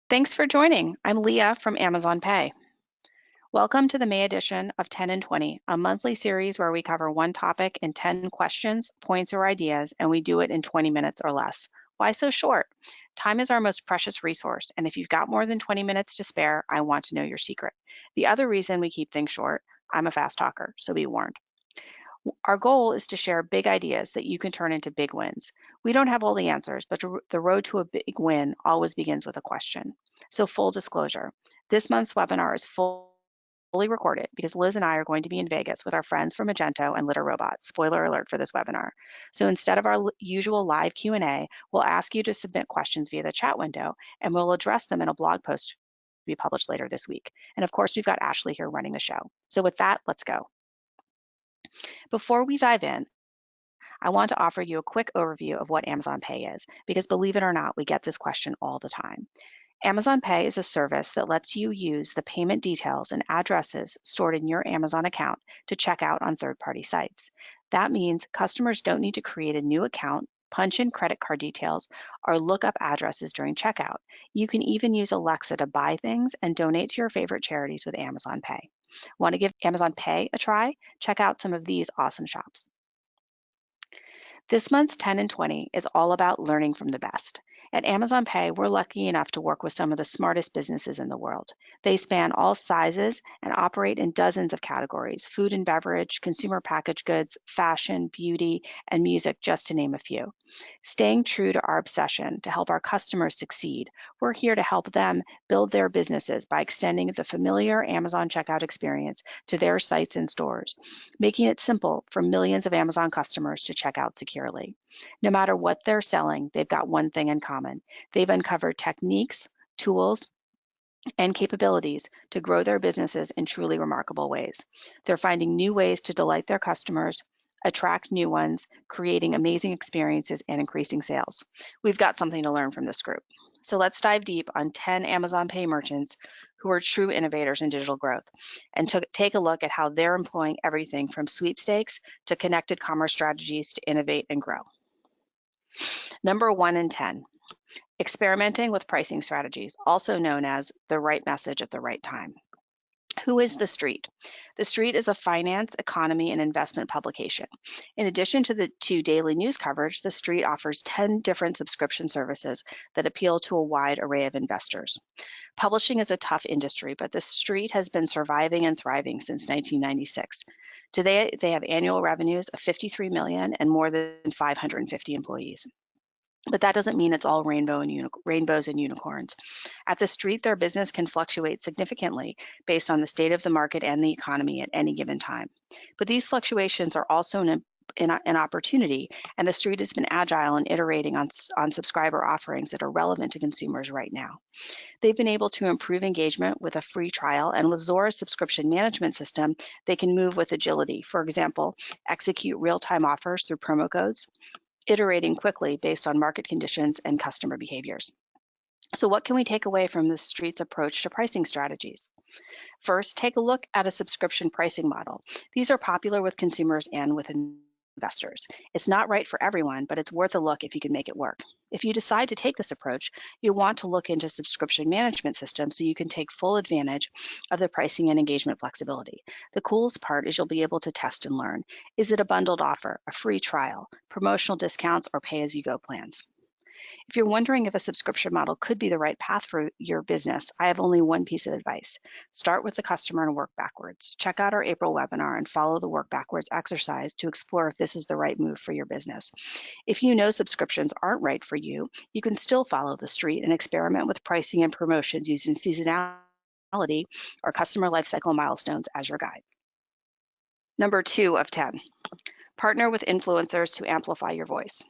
Thanks for joining. I'm Leah from Amazon Pay. Welcome to the May edition of 10 and 20, a monthly series where we cover one topic in 10 questions, points, or ideas, and we do it in 20 minutes or less. Why so short? Time is our most precious resource, and if you've got more than 20 minutes to spare, I want to know your secret. The other reason we keep things short, I'm a fast talker, so be warned. Our goal is to share big ideas that you can turn into big wins. We don't have all the answers, but the road to a big win always begins with a question. So, full disclosure, this month's webinar is fully recorded because Liz and I are going to be in Vegas with our friends from Magento and Litter Robot. Spoiler alert for this webinar. So instead of our usual live Q&A, we'll ask you to submit questions via the chat window, and we'll address them in a blog post to be published later this week. And of course, we've got Ashley here running the show. So with that, let's go. Before we dive in, I want to offer you a quick overview of what Amazon Pay is, because believe it or not, we get this question all the time. Amazon Pay is a service that lets you use the payment details and addresses stored in your Amazon account to check out on third-party sites. That means customers don't need to create a new account, punch in credit card details, or look up addresses during checkout. You can even use Alexa to buy things and donate to your favorite charities with Amazon Pay. Want to give Amazon Pay a try? Check out some of these awesome shops. This month's 10 and 20 is all about learning from the best. At Amazon Pay, we're lucky enough to work with some of the smartest businesses in the world. They span all sizes and operate in dozens of categories: food and beverage, consumer packaged goods, fashion, beauty, and music, just to name a few. Staying true to our obsession to help our customers succeed, we're here to help them build their businesses by extending the familiar Amazon checkout experience to their sites and stores, making it simple for millions of Amazon customers to check out securely. No matter what they're selling, they've got one thing in common. They've uncovered techniques, tools, and capabilities to grow their businesses in truly remarkable ways. They're finding new ways to delight their customers, attract new ones, creating amazing experiences, and increasing sales. We've got something to learn from this group. So let's dive deep on 10 Amazon Pay merchants who are true innovators in digital growth and take a look at how they're employing everything from sweepstakes to connected commerce strategies to innovate and grow. Number 1 in 10, experimenting with pricing strategies, also known as the right message at the right time. Who is The Street? The Street is a finance, economy, and investment publication. In addition to the two daily news coverage, The Street offers 10 different subscription services that appeal to a wide array of investors. Publishing is a tough industry, but The Street has been surviving and thriving since 1996. Today, they have annual revenues of $53 million and more than 550 employees. But that doesn't mean it's all rainbows and unicorns. At The Street, their business can fluctuate significantly based on the state of the market and the economy at any given time. But these fluctuations are also an opportunity, and The Street has been agile in iterating on subscriber offerings that are relevant to consumers right now. They've been able to improve engagement with a free trial, and with Zora's subscription management system, they can move with agility. For example, execute real-time offers through promo codes, iterating quickly based on market conditions and customer behaviors. So what can we take away from The Street's approach to pricing strategies? First, take a look at a subscription pricing model. These are popular with consumers and with investors. It's not right for everyone, but it's worth a look if you can make it work. If you decide to take this approach, you'll want to look into subscription management systems so you can take full advantage of the pricing and engagement flexibility. The coolest part is you'll be able to test and learn. Is it a bundled offer, a free trial, promotional discounts, or pay-as-you-go plans? If you're wondering if a subscription model could be the right path for your business, I have only one piece of advice. Start with the customer and work backwards. Check out our April webinar and follow the work backwards exercise to explore if this is the right move for your business. If you know subscriptions aren't right for you, you can still follow The Street and experiment with pricing and promotions using seasonality or customer lifecycle milestones as your guide. Number 2 of 10, partner with influencers to amplify your voice.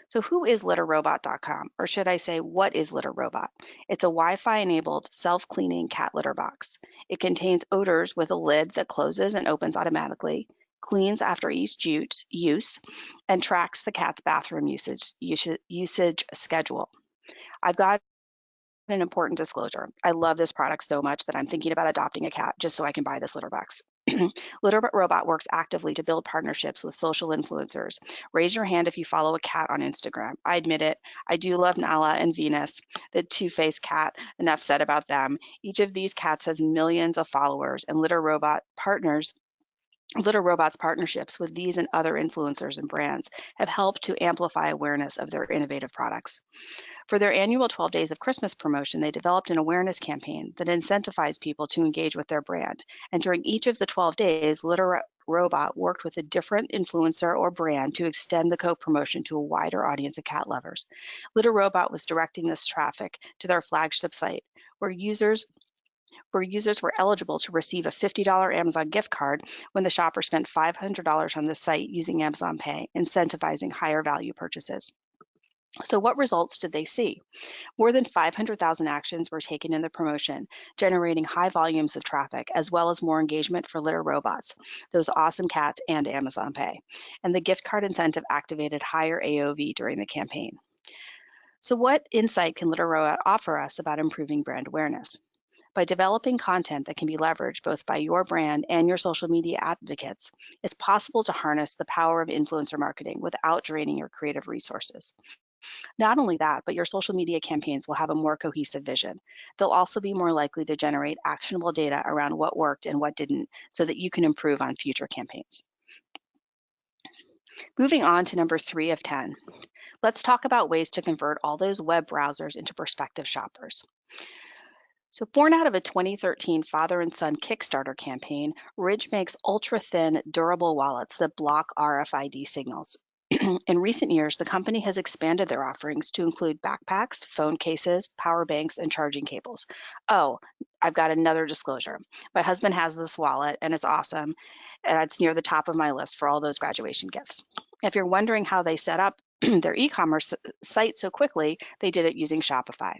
So who is litterrobot.com? Or should I say, what is Litter Robot? It's a Wi-Fi enabled self-cleaning cat litter box. It contains odors with a lid that closes and opens automatically, cleans after each use, and tracks the cat's bathroom usage schedule. I've got an important disclosure. I love this product so much that I'm thinking about adopting a cat just so I can buy this litter box. Litter Robot works actively to build partnerships with social influencers. Raise your hand if you follow a cat on Instagram. I admit it, I do love Nala and Venus, the two-faced cat. Enough said about them. Each of these cats has millions of followers, and Litter Robot's partnerships with these and other influencers and brands have helped to amplify awareness of their innovative products. For their annual 12 Days of Christmas promotion, they developed an awareness campaign that incentivized people to engage with their brand. And during each of the 12 days, Robot worked with a different influencer or brand to extend the co-promotion to a wider audience of cat lovers. Litter Robot was directing this traffic to their flagship site, where users were eligible to receive a $50 Amazon gift card when the shopper spent $500 on the site using Amazon Pay, incentivizing higher value purchases. So what results did they see? More than 500,000 actions were taken in the promotion, generating high volumes of traffic, as well as more engagement for Litter Robots, those awesome cats, and Amazon Pay. And the gift card incentive activated higher AOV during the campaign. So what insight can Litter Robot offer us about improving brand awareness? By developing content that can be leveraged both by your brand and your social media advocates, it's possible to harness the power of influencer marketing without draining your creative resources. Not only that, but your social media campaigns will have a more cohesive vision. They'll also be more likely to generate actionable data around what worked and what didn't so that you can improve on future campaigns. Moving on to number 3 of 10. Let's talk about ways to convert all those web browsers into prospective shoppers. So born out of a 2013 father and son Kickstarter campaign, Ridge makes ultra-thin, durable wallets that block RFID signals. In recent years, the company has expanded their offerings to include backpacks, phone cases, power banks, and charging cables. Oh, I've got another disclosure. My husband has this wallet, and it's awesome, and it's near the top of my list for all those graduation gifts. If you're wondering how they set up their e-commerce site so quickly, they did it using Shopify.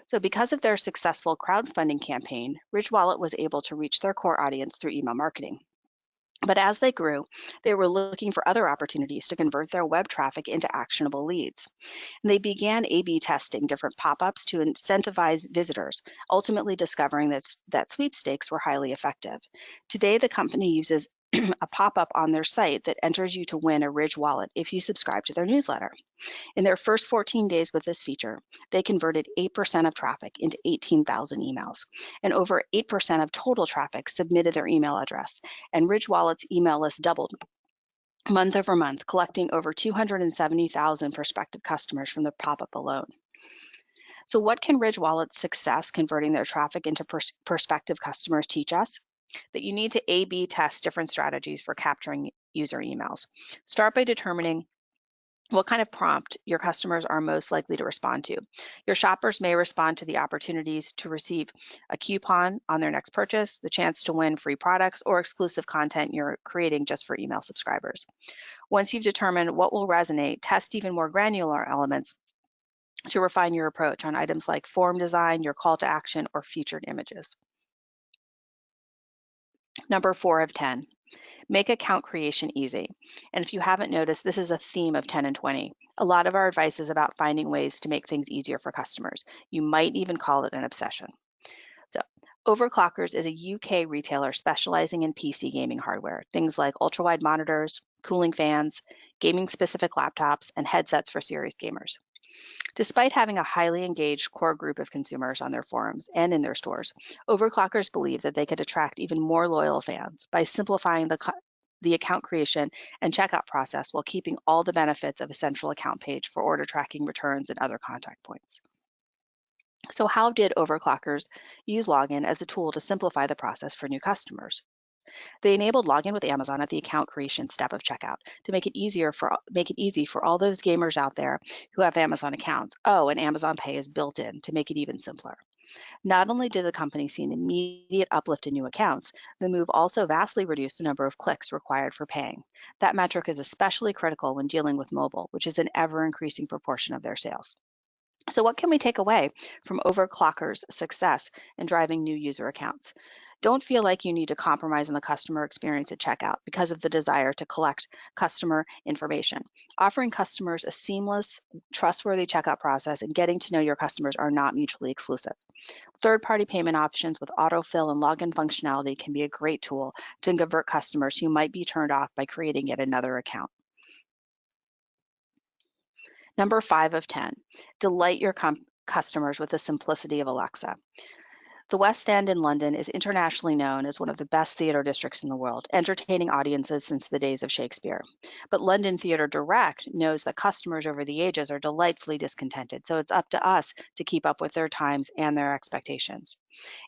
So because of their successful crowdfunding campaign, Ridge Wallet was able to reach their core audience through email marketing. But as they grew, they were looking for other opportunities to convert their web traffic into actionable leads. And they began A/B testing different pop-ups to incentivize visitors, ultimately discovering that sweepstakes were highly effective. Today, the company uses a pop-up on their site that enters you to win a Ridge wallet if you subscribe to their newsletter. In their first 14 days with this feature, they converted 8% of traffic into 18,000 emails, and over 8% of total traffic submitted their email address, and Ridge Wallet's email list doubled month over month, collecting over 270,000 prospective customers from the pop-up alone. So what can Ridge Wallet's success converting their traffic into prospective customers teach us? That you need to A/B test different strategies for capturing user emails. Start by determining what kind of prompt your customers are most likely to respond to. Your shoppers may respond to the opportunities to receive a coupon on their next purchase, the chance to win free products, or exclusive content you're creating just for email subscribers. Once you've determined what will resonate, test even more granular elements to refine your approach on items like form design, your call to action, or featured images. Number 4 of 10. Make account creation easy. And if you haven't noticed, this is a theme of 10 and 20. A lot of our advice is about finding ways to make things easier for customers. You might even call it an obsession. So, Overclockers is a UK retailer specializing in PC gaming hardware, things like ultra-wide monitors, cooling fans, gaming-specific laptops, and headsets for serious gamers. Despite having a highly engaged core group of consumers on their forums and in their stores, overclockers believe that they could attract even more loyal fans by simplifying the account creation and checkout process while keeping all the benefits of a central account page for order tracking, returns, and other contact points. So how did overclockers use login as a tool to simplify the process for new customers? They enabled login with Amazon at the account creation step of checkout to make it easy for all those gamers out there who have Amazon accounts. Oh, and Amazon Pay is built in to make it even simpler. Not only did the company see an immediate uplift in new accounts, the move also vastly reduced the number of clicks required for paying. That metric is especially critical when dealing with mobile, which is an ever-increasing proportion of their sales. So what can we take away from Overclocker's success in driving new user accounts? Don't feel like you need to compromise on the customer experience at checkout because of the desire to collect customer information. Offering customers a seamless, trustworthy checkout process and getting to know your customers are not mutually exclusive. Third-party payment options with autofill and login functionality can be a great tool to convert customers who might be turned off by creating yet another account. Number 5 of 10, delight your customers with the simplicity of Alexa. The West End in London is internationally known as one of the best theatre districts in the world, entertaining audiences since the days of Shakespeare. But London Theatre Direct knows that customers over the ages are delightfully discontented, so it's up to us to keep up with their times and their expectations.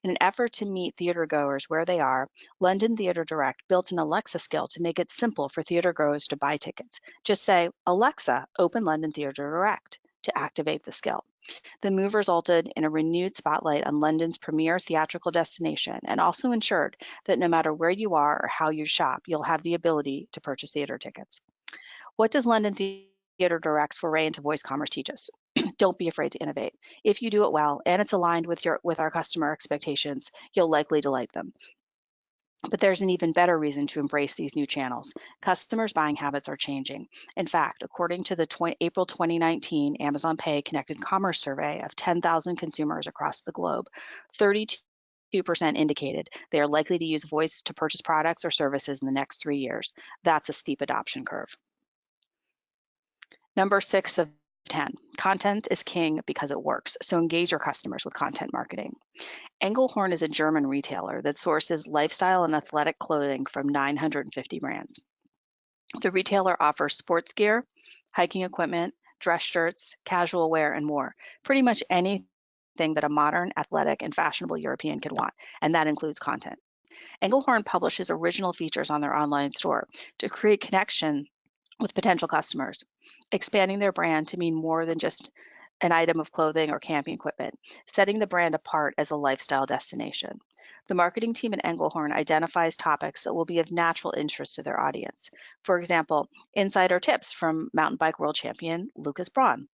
In an effort to meet theater goers where they are, London Theatre Direct built an Alexa skill to make it simple for theater goers to buy tickets. Just say, Alexa, open London Theatre Direct to activate the skill. The move resulted in a renewed spotlight on London's premier theatrical destination and also ensured that no matter where you are or how you shop, you'll have the ability to purchase theater tickets. What does London Theatre Direct's foray into voice commerce teach us? Don't be afraid to innovate. If you do it well and it's aligned with our customer expectations, you'll likely delight them. But there's an even better reason to embrace these new channels. Customers' buying habits are changing. In fact, according to the April 2019 Amazon Pay Connected Commerce survey of 10,000 consumers across the globe, 32% indicated they are likely to use voice to purchase products or services in the next 3 years. That's a steep adoption curve. Number 6 of 10, content is king because it works. So engage your customers with content marketing. Engelhorn is a German retailer that sources lifestyle and athletic clothing from 950 brands. The retailer offers sports gear, hiking equipment, dress shirts, casual wear, and more. Pretty much anything that a modern, athletic, and fashionable European could want, and that includes content. Engelhorn publishes original features on their online store to create connection with potential customers, expanding their brand to mean more than just an item of clothing or camping equipment, setting the brand apart as a lifestyle destination. The marketing team at Engelhorn identifies topics that will be of natural interest to their audience. For example, insider tips from mountain bike world champion Lucas Braun,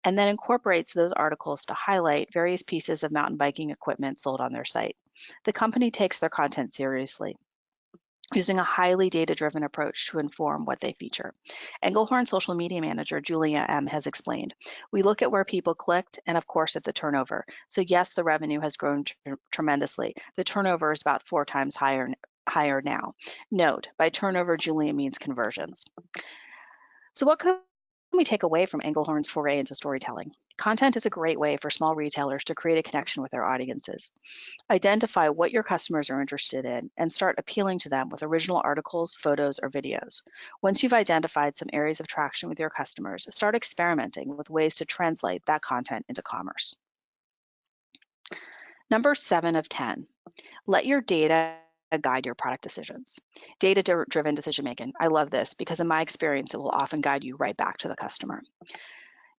and then incorporates those articles to highlight various pieces of mountain biking equipment sold on their site. The company takes their content seriously, using a highly data-driven approach to inform what they feature. Engelhorn social media manager Julia M. has explained, we look at where people clicked and of course at the turnover. So yes, the revenue has grown tremendously. The turnover is about 4 times higher now. Note, by turnover, Julia means conversions. So what can we take away from Engelhorn's foray into storytelling? Content is a great way for small retailers to create a connection with their audiences. Identify what your customers are interested in and start appealing to them with original articles, photos, or videos. Once you've identified some areas of traction with your customers, start experimenting with ways to translate that content into commerce. Number 7 of 10, let your data guide your product decisions. Data-driven decision making. I love this because in my experience, it will often guide you right back to the customer.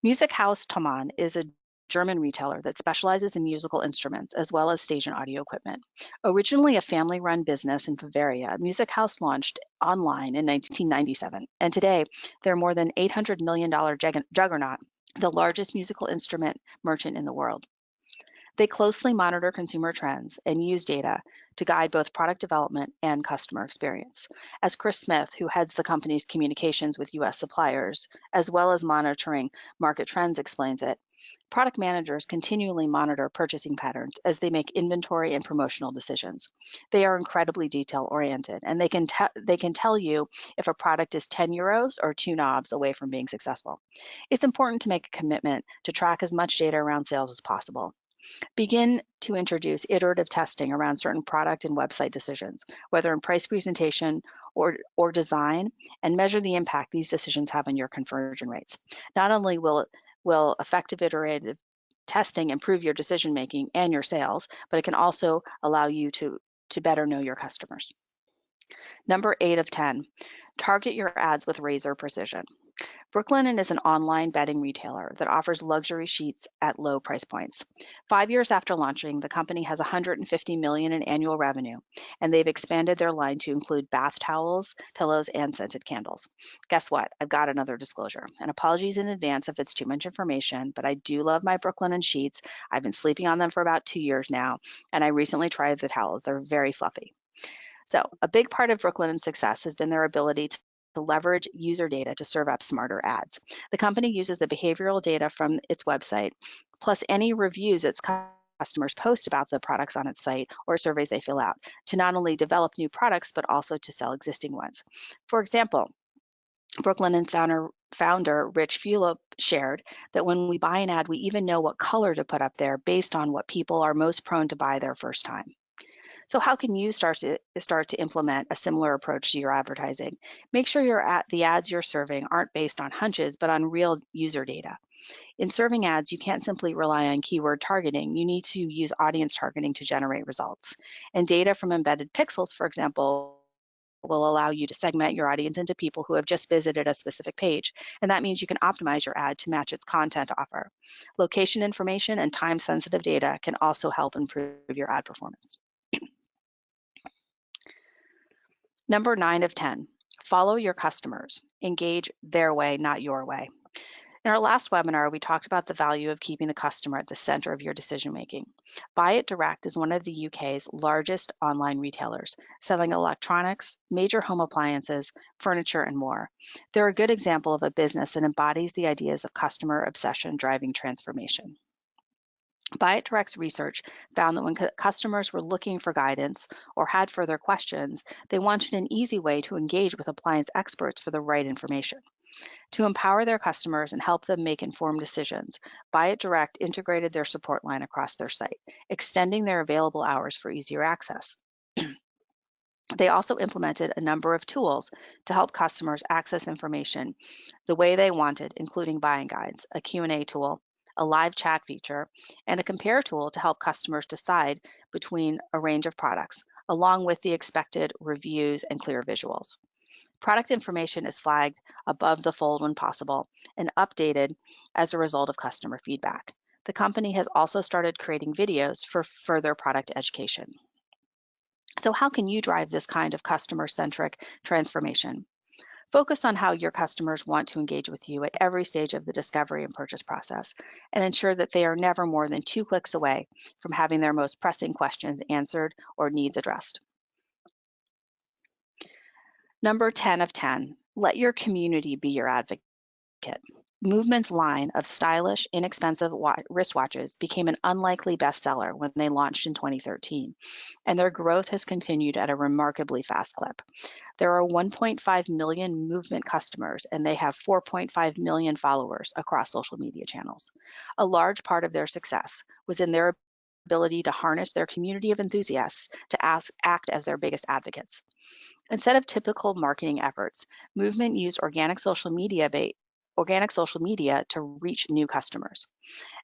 Music House Thomann is a German retailer that specializes in musical instruments as well as stage and audio equipment. Originally a family-run business in Bavaria, Music House launched online in 1997, and today they're more than $800 million juggernaut, the largest musical instrument merchant in the world. They closely monitor consumer trends and use data to guide both product development and customer experience. As Chris Smith, who heads the company's communications with US suppliers, as well as monitoring market trends, explains it, product managers continually monitor purchasing patterns as they make inventory and promotional decisions. They are incredibly detail-oriented, and they can tell you if a product is 10 euros or 2 knobs away from being successful. It's important to make a commitment to track as much data around sales as possible. Begin to introduce iterative testing around certain product and website decisions, whether in price presentation or design, and measure the impact these decisions have on your conversion rates. Not only will effective iterative testing improve your decision making and your sales, but it can also allow you to better know your customers. Number 8 of 10, target your ads with razor precision. Brooklinen is an online bedding retailer that offers luxury sheets at low price points. 5 years after launching, the company has 150 million in annual revenue, and they've expanded their line to include bath towels, pillows, and scented candles. Guess what? I've got another disclosure. And apologies in advance if it's too much information, but I do love my Brooklinen sheets. I've been sleeping on them for about 2 years now, and I recently tried the towels. They're very fluffy. So, a big part of Brooklinen's success has been their ability to leverage user data to serve up smarter ads. The company uses the behavioral data from its website, plus any reviews its customers post about the products on its site or surveys they fill out, to not only develop new products, but also to sell existing ones. For example, Brooklinen's founder Rich Fulop shared that when we buy an ad, we even know what color to put up there based on what people are most prone to buy their first time. So how can you start to implement a similar approach to your advertising? Make sure the ads you're serving aren't based on hunches, but on real user data. In serving ads, you can't simply rely on keyword targeting. You need to use audience targeting to generate results. And data from embedded pixels, for example, will allow you to segment your audience into people who have just visited a specific page. And that means you can optimize your ad to match its content offer. Location information and time-sensitive data can also help improve your ad performance. Number 9 of 10, follow your customers. Engage their way, not your way. In our last webinar, we talked about the value of keeping the customer at the center of your decision making. Buy It Direct is one of the UK's largest online retailers, selling electronics, major home appliances, furniture, and more. They're a good example of a business that embodies the ideas of customer obsession driving transformation. Buy It Direct's research found that when customers were looking for guidance or had further questions, they wanted an easy way to engage with appliance experts for the right information. To empower their customers and help them make informed decisions, Buy It Direct integrated their support line across their site, extending their available hours for easier access. They also implemented a number of tools to help customers access information the way they wanted, including buying guides, a Q&A tool, a live chat feature, and a compare tool to help customers decide between a range of products, along with the expected reviews and clear visuals. Product information is flagged above the fold when possible and updated as a result of customer feedback. The company has also started creating videos for further product education. So how can you drive this kind of customer-centric transformation? Focus on how your customers want to engage with you at every stage of the discovery and purchase process, and ensure that they are never more than 2 clicks away from having their most pressing questions answered or needs addressed. Number 10 of 10, let your community be your advocate. Movement's line of stylish, inexpensive wristwatches became an unlikely bestseller when they launched in 2013, and their growth has continued at a remarkably fast clip. There are 1.5 million Movement customers, and they have 4.5 million followers across social media channels. A large part of their success was in their ability to harness their community of enthusiasts to act as their biggest advocates. Instead of typical marketing efforts, Movement used organic social media to reach new customers.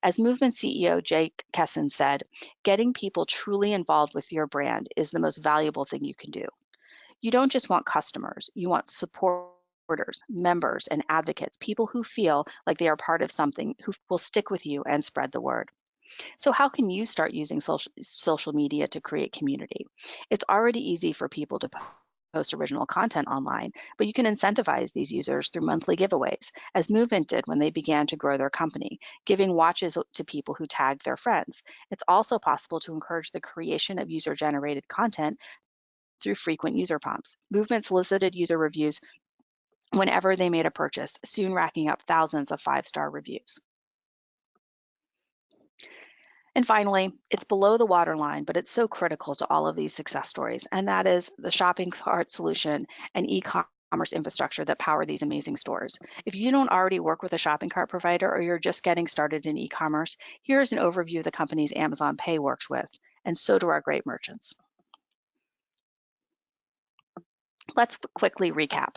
As Movement CEO Jake Kesson said, getting people truly involved with your brand is the most valuable thing you can do. You don't just want customers, you want supporters, members, and advocates, people who feel like they are part of something, who will stick with you and spread the word. So how can you start using social media to create community? It's already easy for people to post original content online, but you can incentivize these users through monthly giveaways, as Movement did when they began to grow their company, giving watches to people who tagged their friends. It's also possible to encourage the creation of user-generated content through frequent user prompts. Movement solicited user reviews whenever they made a purchase, soon racking up thousands of 5-star reviews. And finally, it's below the waterline, but it's so critical to all of these success stories, and that is the shopping cart solution and e-commerce infrastructure that power these amazing stores. If you don't already work with a shopping cart provider, or you're just getting started in e-commerce, here's an overview of the companies Amazon Pay works with, and so do our great merchants. Let's quickly recap.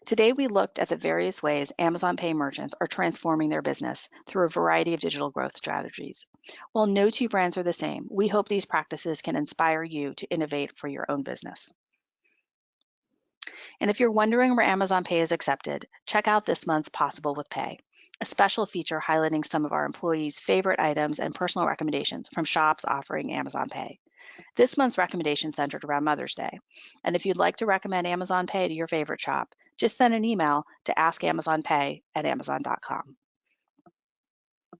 Today, we looked at the various ways Amazon Pay merchants are transforming their business through a variety of digital growth strategies. While no two brands are the same, we hope these practices can inspire you to innovate for your own business. And if you're wondering where Amazon Pay is accepted, check out this month's Possible with Pay, a special feature highlighting some of our employees' favorite items and personal recommendations from shops offering Amazon Pay. This month's recommendation centered around Mother's Day. And if you'd like to recommend Amazon Pay to your favorite shop, just send an email to askamazonpay@amazon.com.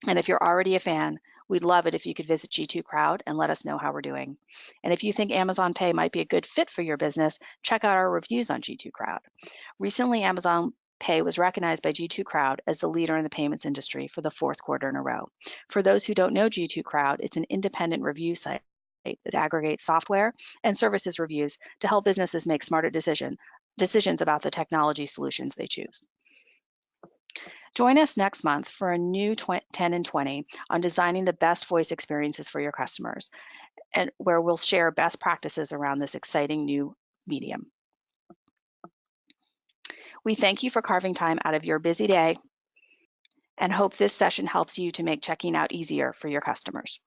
And if you're already a fan, we'd love it if you could visit G2 Crowd and let us know how we're doing. And if you think Amazon Pay might be a good fit for your business, check out our reviews on G2 Crowd. Recently, Amazon Pay was recognized by G2 Crowd as the leader in the payments industry for the fourth quarter in a row. For those who don't know G2 Crowd, it's an independent review site that aggregates software and services reviews to help businesses make smarter decisions about the technology solutions they choose. Join us next month for a new 10 and 20 on designing the best voice experiences for your customers, and where we'll share best practices around this exciting new medium. We thank you for carving time out of your busy day and hope this session helps you to make checking out easier for your customers.